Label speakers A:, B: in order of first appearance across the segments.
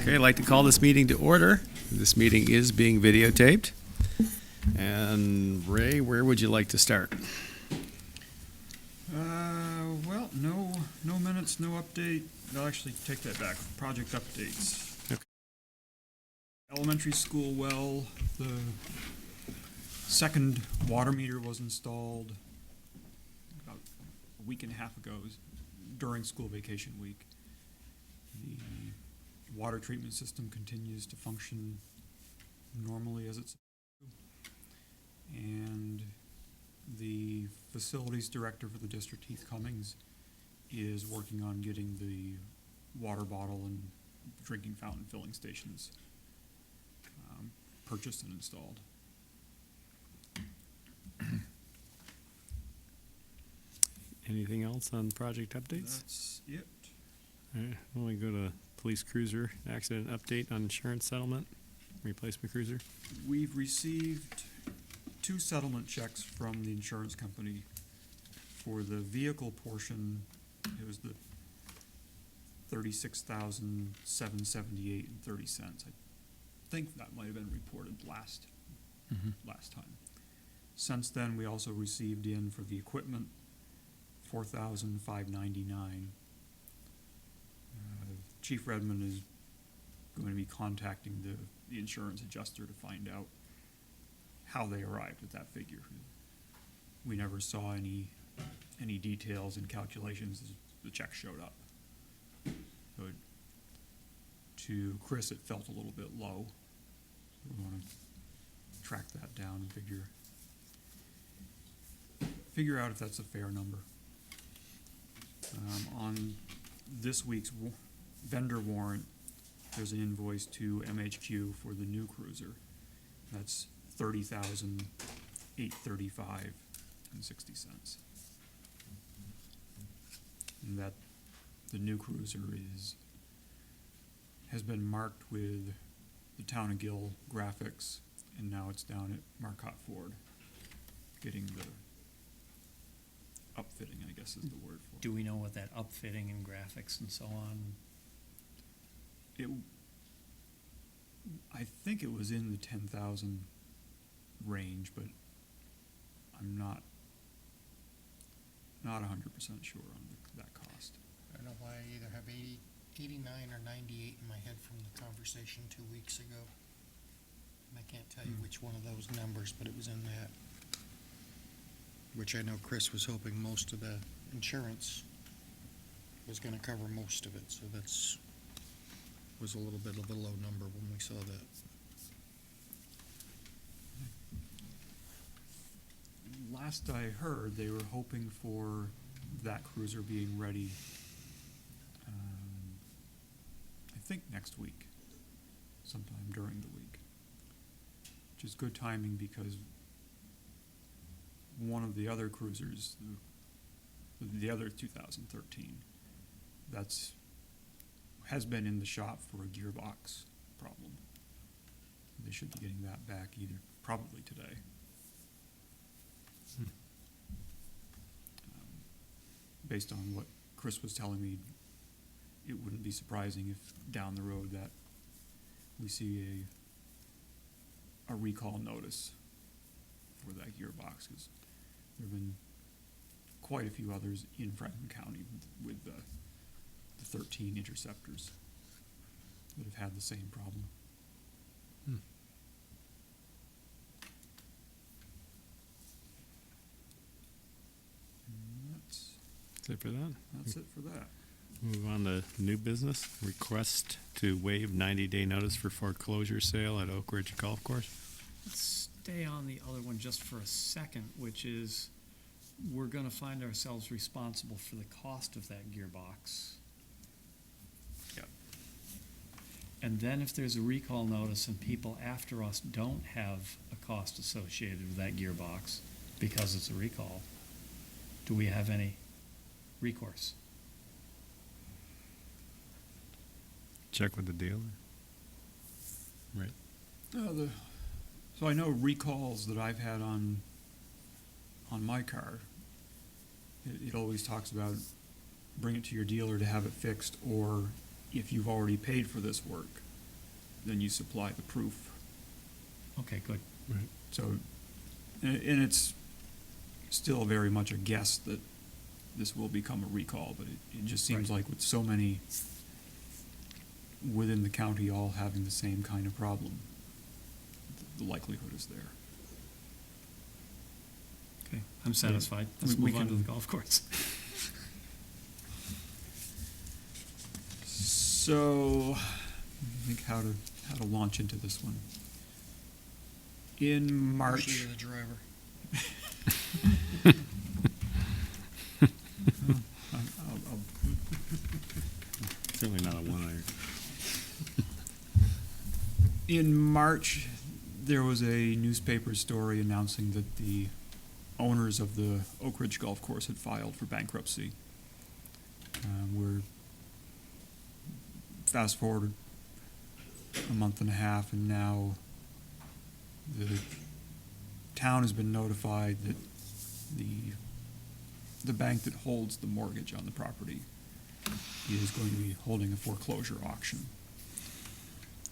A: Okay, I'd like to call this meeting to order. This meeting is being videotaped. And Ray, where would you like to start?
B: Well, no minutes, no update. I'll actually take that back. Project updates.
A: Okay.
B: Elementary school well, the second water meter was installed about a week and a half ago during school vacation week. The water treatment system continues to function normally as it's supposed to. And the facilities director for the district, Heath Cummings, is working on getting the water bottle and drinking fountain filling stations purchased and installed.
A: Anything else on project updates?
B: That's it.
A: All right, well, we go to police cruiser accident update on insurance settlement, replacement cruiser.
B: We've received 2 settlement checks from the insurance company. For the vehicle portion, it was the $36,778.30. I think that might have been reported last time. Since then, we also received in for the equipment $4,599. Chief Redmond is going to be contacting the insurance adjuster to find out how they arrived at that figure. We never saw any details and calculations as the check showed up. So to Chris, it felt a little bit low. So we want to track that down and figure out if that's a fair number. On this week's vendor warrant, there's an invoice to MHQ for the new cruiser. That's $30,835.60. And that the new cruiser has been marked with the town of Gill graphics, and now it's down at Marcotte Ford getting the upfitting, I guess is the word for it.
C: Do we know what that upfitting and graphics and so on?
B: I think it was in the 10,000 range, but I'm not 100% sure on that cost.
D: I don't know why I either have 89 or 98 in my head from the conversation 2 weeks ago. And I can't tell you which one of those numbers, but it was in that. Which I know Chris was hoping most of the insurance was going to cover most of it, so was a little bit of a low number when we saw that.
B: Last I heard, they were hoping for that cruiser being ready, I think next week, sometime during the week. Which is good timing because one of the other cruisers, the other 2013, has been in the shop for a gearbox problem. They should be getting that back probably today. Based on what Chris was telling me, it wouldn't be surprising if down the road that we see a recall notice for that gearbox, because there have been quite a few others in Franklin County with the 13 interceptors that have had the same problem.
A: That's it for that.
B: That's it for that.
A: Move on to new business. Request to waive 90-day notice for foreclosure sale at Oak Ridge Golf Course.
C: Let's stay on the other one just for a second, which is we're going to find ourselves responsible for the cost of that gearbox.
B: Yep.
C: And then if there's a recall notice and people after us don't have a cost associated with that gearbox because it's a recall, do we have any recourse?
A: Check with the dealer. Right.
B: So I know recalls that I've had on my car. It always talks about bring it to your dealer to have it fixed, or if you've already paid for this work, then you supply the proof.
C: Okay, good.
B: So, and it's still very much a guess that this will become a recall, but it just seems
C: Right.
B: like with so many within the county all having the same kind of problem, the likelihood is there.
C: Okay, I'm satisfied. Let's
B: we
C: move on to
B: can-
C: the golf course.
B: So, I think how to launch into this one. In March.
D: Usually the driver.
B: I'll
A: Certainly not a one-iron.
B: In March, there was a newspaper story announcing that the owners of the Oak Ridge Golf Course had filed for bankruptcy. We're fast forward a month and a half, and now the town has been notified that the bank that holds the mortgage on the property is going to be holding a foreclosure auction.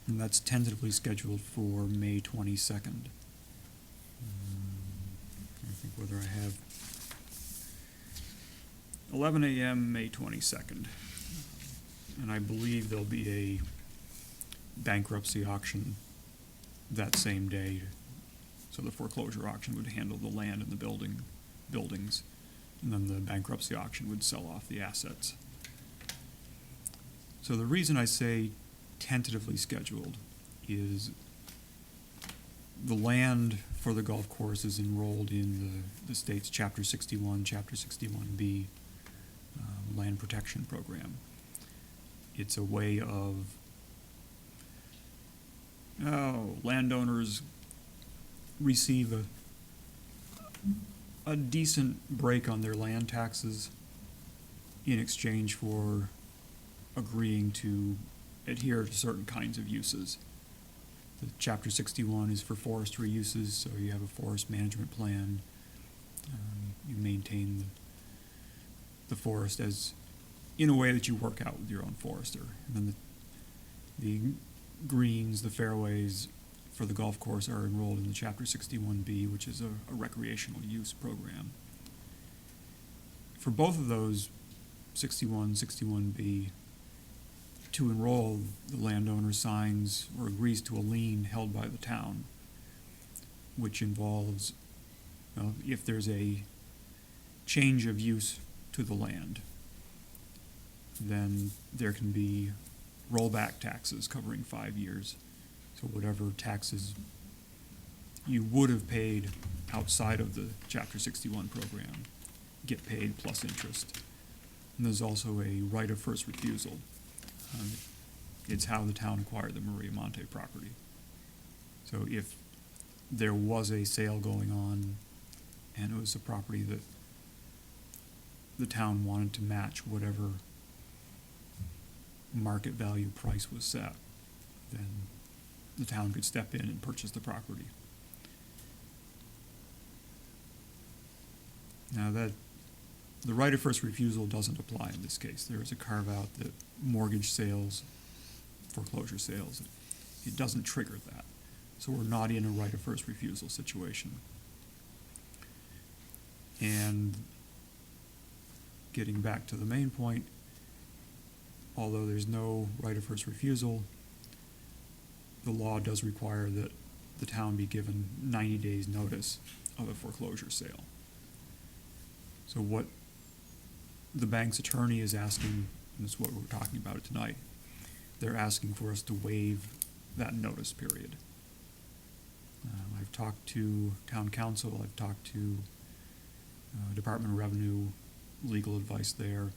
B: And that's tentatively scheduled for May 22nd. I think whether I have 11 a.m. May 22nd. And I believe there'll be a bankruptcy auction that same day. So the foreclosure auction would handle the land and the buildings, and then the bankruptcy auction would sell off the assets. So the reason I say tentatively scheduled is the land for the golf course is enrolled in the state's Chapter 61, Chapter 61B land protection program. It's a way of landowners receive a decent break on their land taxes in exchange for agreeing to adhere to certain kinds of uses. The Chapter 61 is for forestry uses, so you have a forest management plan. You maintain the forest as in a way that you work out with your own forester. And then the greens, the fairways for the golf course are enrolled in the Chapter 61B, which is a recreational use program. For both of those, 61, 61B, to enroll, the landowner signs or agrees to a lien held by the town, which involves, if there's a change of use to the land, then there can be rollback taxes covering 5 years. So whatever taxes you would have paid outside of the Chapter 61 program get paid plus interest. And there's also a right of first refusal. It's how the town acquired the Maria Monte property. So if there was a sale going on and it was a property that the town wanted to match whatever market value price was set, then the town could step in and purchase the property. Now that the right of first refusal doesn't apply in this case. There is a carve out that mortgage sales, foreclosure sales, it doesn't trigger that. So we're not in a right of first refusal situation. And getting back to the main point, although there's no right of first refusal, the law does require that the town be given 90 days notice of a foreclosure sale. So what the bank's attorney is asking, and that's what we're talking about it tonight, they're asking for us to waive that notice period. I've talked to town council, I've talked to Department of Revenue, legal advice there,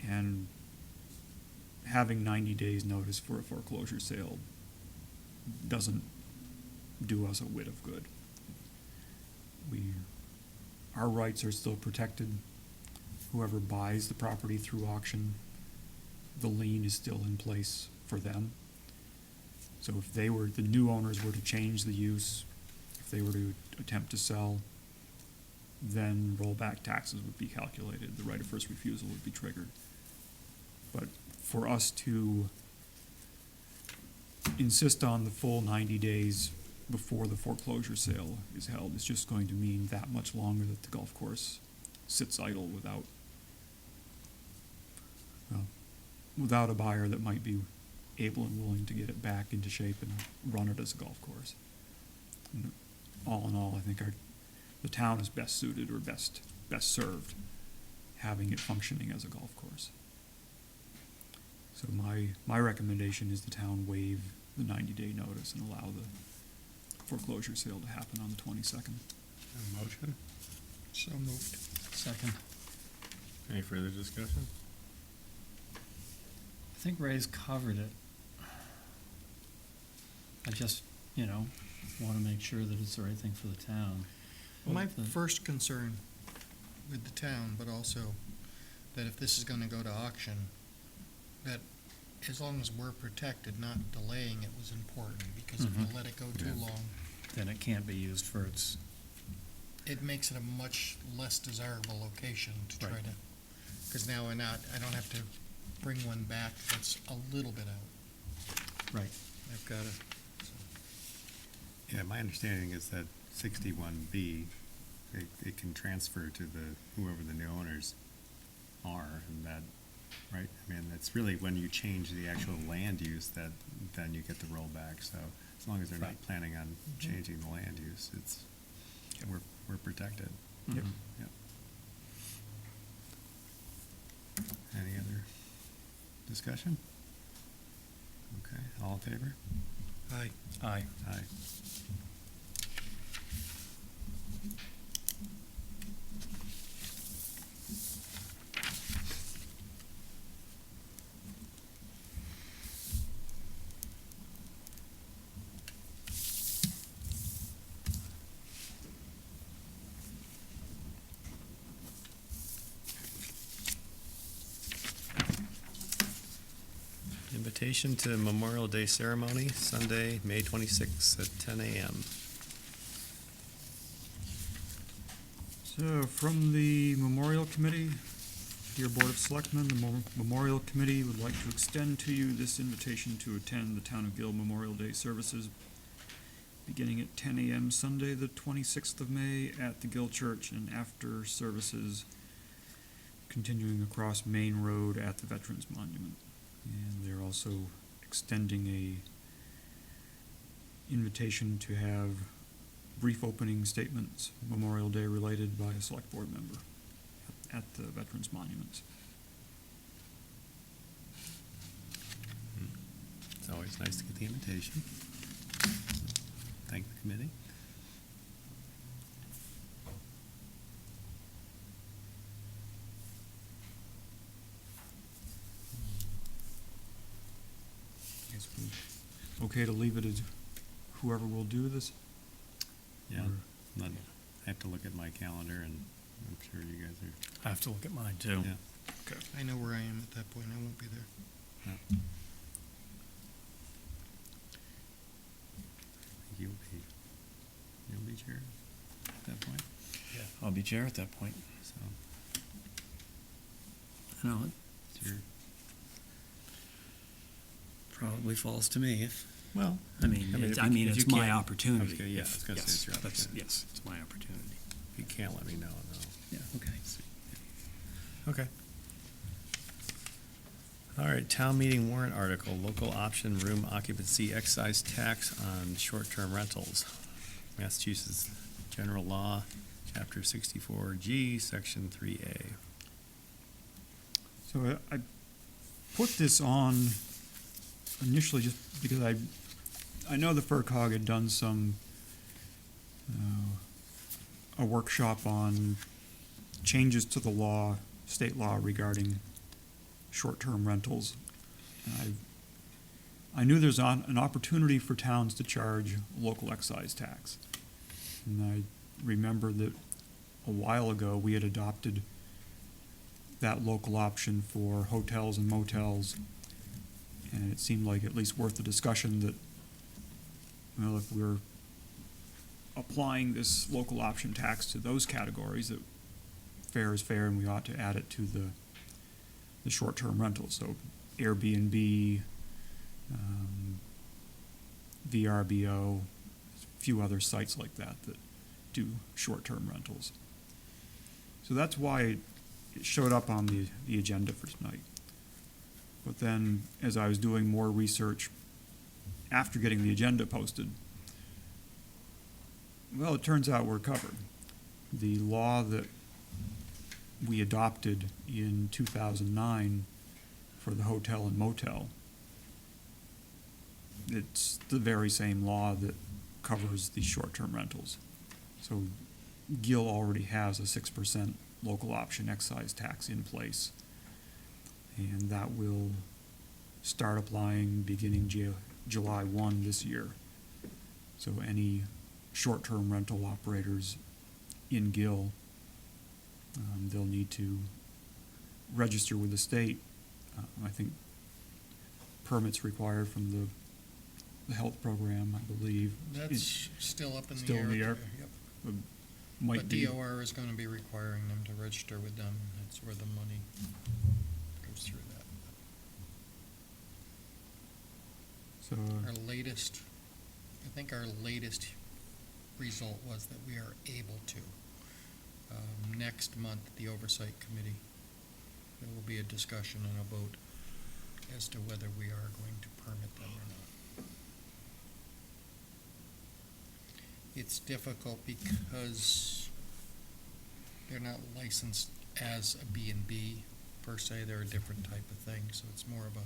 B: and having 90 days notice for a foreclosure sale doesn't do us a whit of good. Our rights are still protected. Whoever buys the property through auction, the lien is still in place for them. So if the new owners were to change the use, if they were to attempt to sell, then rollback taxes would be calculated. The right of first refusal would be triggered. But for us to insist on the full 90 days before the foreclosure sale is held. It's just going to mean that much longer that the golf course sits idle without a buyer that might be able and willing to get it back into shape and run it as a golf course. And all in all, I think the town is best suited or best served having it functioning as a golf course. So my recommendation is the town waive the 90-day notice and allow the foreclosure sale to happen on the 22nd.
A: A motion?
D: So moved.
C: Second.
A: Any further discussion?
C: I think Ray's covered it. I just, want to make sure that it's the right thing for the town.
D: My
C: The-
D: first concern with the town, but also that if this is gonna go to auction, that as long as we're protected, not delaying it was important, because if
C: Mhm.
D: you let it go too
A: Yeah.
D: long,
C: Then it can't be used for its,
D: it makes it a much less desirable location to try
C: Right.
D: to, because now I don't have to bring one back that's a little bit out.
C: right.
D: I've gotta,
A: Yeah, my understanding is that 61B, it can transfer to whoever the new owners are, and that, right? I mean, it's really when you change the actual land use that then you get the rollback. So as long as they're not
C: Right.
A: planning on changing the land use, we're protected.
B: Yep.
C: Mhm.
A: Yep. Any other discussion? Okay, all in favor?
D: Aye.
C: Aye.
A: Aye. Invitation to Memorial Day ceremony, Sunday, May 26th at 10 a.m.
B: So, from the Memorial Committee, dear Board of Selectmen, the Memorial Committee would like to extend to you this invitation to attend the Town of Gill Memorial Day services beginning at 10 a.m. Sunday, the 26th of May at the Gill Church, and after services continuing across Main Road at the Veterans Monument. And they're also extending a invitation to have brief opening statements, Memorial Day related, by a select board member at the Veterans Monuments.
A: It's always nice to get the invitation. Thank the committee.
B: Guess we okay to leave it as whoever will do this?
A: Yeah,
B: Or-
A: I have to look at my calendar, and I'm sure you guys are.
C: I have to look at mine too.
A: Yeah.
D: I know where I am at that point, I won't be there.
A: Yeah. I think you'll be chair at that point,
C: Yeah. I'll be chair at that point.
A: so
C: No,
A: it's your,
C: probably falls to me if,
A: well.
C: I mean,
A: if
C: I
A: you-
C: mean,
A: if
C: it's
A: you
C: my
A: can't-
C: opportunity.
A: I was gonna say it's your opportunity.
C: Yes, it's my opportunity.
A: If you can't let me know, no.
C: Yeah, okay.
A: Okay. All right, town meeting warrant article, local option room occupancy excise tax on short-term rentals. Massachusetts General Law, Chapter 64G, Section 3A.
B: So I put this on initially just because I know the FERCog had done some a workshop on changes to the law, state law regarding short-term rentals. And I knew there's an opportunity for towns to charge local excise tax. And I remember that a while ago, we had adopted that local option for hotels and motels. And it seemed like at least worth the discussion that, well, if we're applying this local option tax to those categories, that fair is fair, and we ought to add it to the short-term rentals. So Airbnb, VRBO, a few other sites like that that do short-term rentals. So that's why it showed up on the agenda for tonight. But then, as I was doing more research after getting the agenda posted, well, it turns out we're covered. The law that we adopted in 2009 for the hotel and motel, it's the very same law that covers the short-term rentals. So Gill already has a 6% local option excise tax in place, and that will start applying beginning July 1 this year. So any short-term rental operators in Gill, they'll need to register with the state. I think permits required from the health program, I believe.
D: That's still up in the
B: still
D: air.
B: in the air?
D: Yep.
B: Might
D: But
B: be.
D: DOR is gonna be requiring them to register with them. That's where the money goes through that.
B: So,
D: Our latest, I think our latest result was that we are able to. Next month, the Oversight Committee, there will be a discussion and a vote as to whether we are going to permit them or not. It's difficult because they're not licensed as a B&B per se. They're a different type of thing, so it's more of a,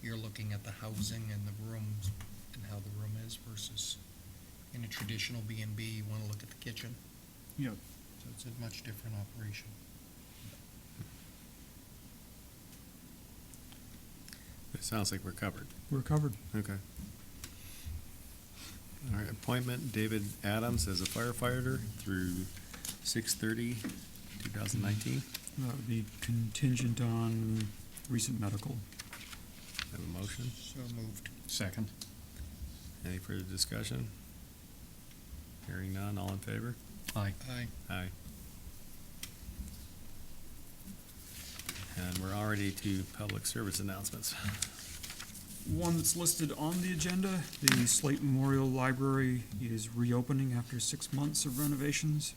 D: you're looking at the housing and the rooms and how the room is versus in a traditional B&B, you want to look at the kitchen.
B: yeah,
D: So it's a much different operation.
A: It sounds like we're covered.
B: we're covered.
A: Okay. All right, appointment David Adams as a firefighter through 6/30/2019.
B: That would be contingent on recent medical.
A: Have a motion?
D: So moved.
C: Second.
A: Any further discussion? Hearing none, all in favor?
C: Aye.
D: Aye.
A: Aye. And we're already to public service announcements.
B: One that's listed on the agenda, the Slate Memorial Library is reopening after 6 months of renovations.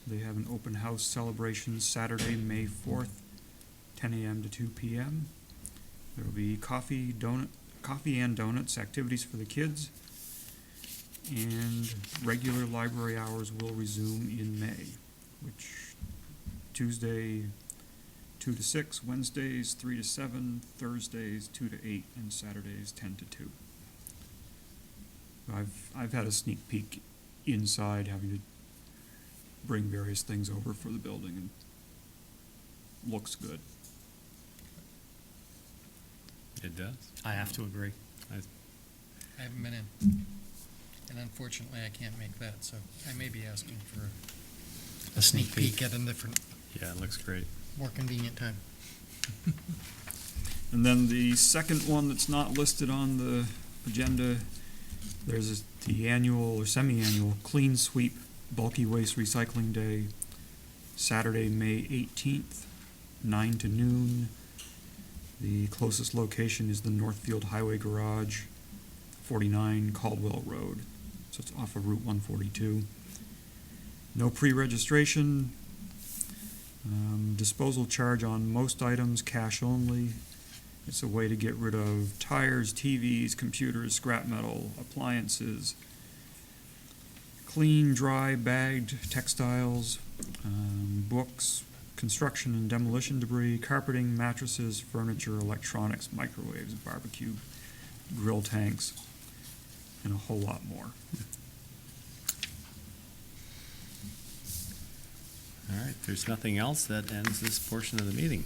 B: They have an open house celebration Saturday, May 4th, 10 a.m. to 2 p.m. There will be coffee and donuts, activities for the kids, and regular library hours will resume in May, which Tuesday 2 to 6, Wednesdays 3 to 7, Thursdays 2 to 8, and Saturdays 10 to 2. I've had a sneak peek inside, having to bring various things over for the building, and looks good.
A: It does?
C: I have to agree.
D: I haven't been in. And unfortunately, I can't make that, so I may be asking for a sneak peek at a different,
A: Yeah, it looks great.
D: more convenient time.
B: And then the second one that's not listed on the agenda, there's the annual or semi-annual Clean Sweep Bulky Waste Recycling Day, Saturday, May 18th, 9 to noon. The closest location is the Northfield Highway Garage, 49 Caldwell Road. So it's off of Route 142. No pre-registration. Disposal charge on most items, cash only. It's a way to get rid of tires, TVs, computers, scrap metal, appliances, clean, dry, bagged textiles, books, construction and demolition debris, carpeting, mattresses, furniture, electronics, microwaves, barbecue, grill tanks, and a whole lot more.
A: All right, if there's nothing else, that ends this portion of the meeting.